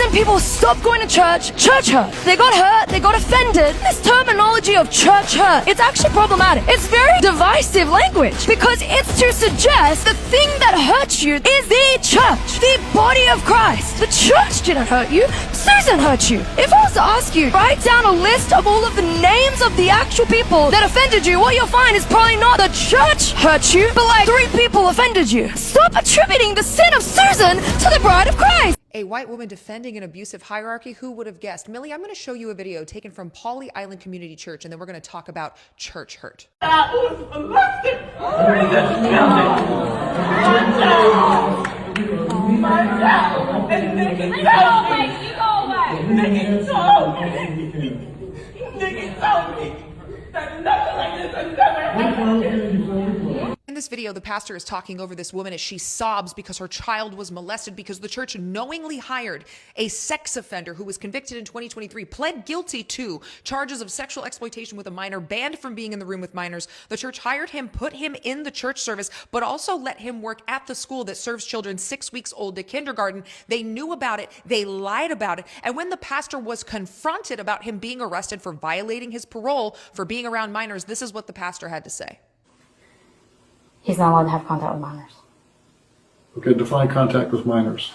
when people stopped going to church, church hurt. They got hurt, they got offended. This terminology of church hurt, it's actually problematic. It's very divisive language because it's to suggest the thing that hurts you is the church, the body of Christ. The church didn't hurt you, Susan hurt you. If I was to ask you, write down a list of all of the names of the actual people that offended you, what you'll find is probably not the church hurt you, but like 3 people offended you. Stop attributing the sin of Susan to the bride of Christ. A white woman defending an abusive hierarchy. Who would have guessed? Millie, I'm going to show you a video taken from Pawley Island Community Church, and then we're going to talk about church hurt. I was molested. My child. And Nikki told me. Nikki told me that nothing like this has never happened. In this video, the pastor is talking over this woman as she sobs because her child was molested because the church knowingly hired a sex offender who was convicted in 2023, pled guilty to charges of sexual exploitation with a minor, banned from being in the room with minors. The church hired him, put him in the church service, but also let him work at the school that serves children 6 weeks old to kindergarten. They knew about it. They lied about it. And when the pastor was confronted about him being arrested for violating his parole for being around minors, this is what the pastor had to say. He's not allowed to have contact with minors. Okay, define contact with minors.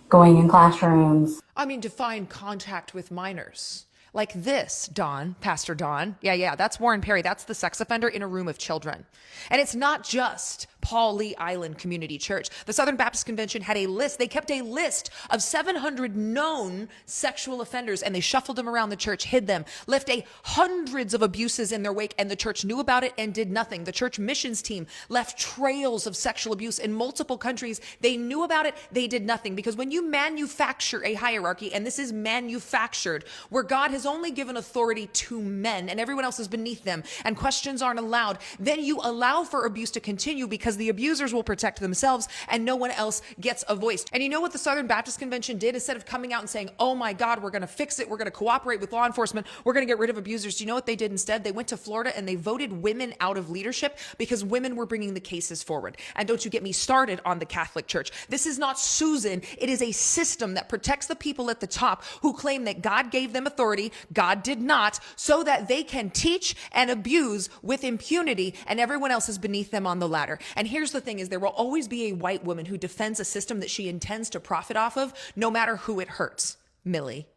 Going in classrooms. I mean, define contact with minors. Like this, Don, Pastor Don. Yeah, that's Warren Perry. That's the sex offender in a room of children. And it's not just Pawley Island Community Church. The Southern Baptist Convention had a list. They kept a list of 700 known sexual offenders, and they shuffled them around the church, hid them, left hundreds of abuses in their wake, and the church knew about it and did nothing. The church missions team left trails of sexual abuse in multiple countries. They knew about it. They did nothing. Because when you manufacture a hierarchy, and this is manufactured, where God has only given authority to men and everyone else is beneath them and questions aren't allowed, then you allow for abuse to continue because the abusers will protect themselves and no one else gets a voice. And you know what the Southern Baptist Convention did? Instead of coming out and saying, oh my God, we're going to fix it, we're going to cooperate with law enforcement, we're going to get rid of abusers, do you know what they did instead? They went to Florida and they voted women out of leadership because women were bringing the cases forward. And don't you get me started on the Catholic Church. This is not Susan. It is a system that protects the people at the top who claim that God gave them authority, God did not, so that they can teach and abuse with impunity and everyone else is beneath them on the ladder. And here's the thing is there will always be a white woman who defends a system that she intends to profit off of, no matter who it hurts. Millie.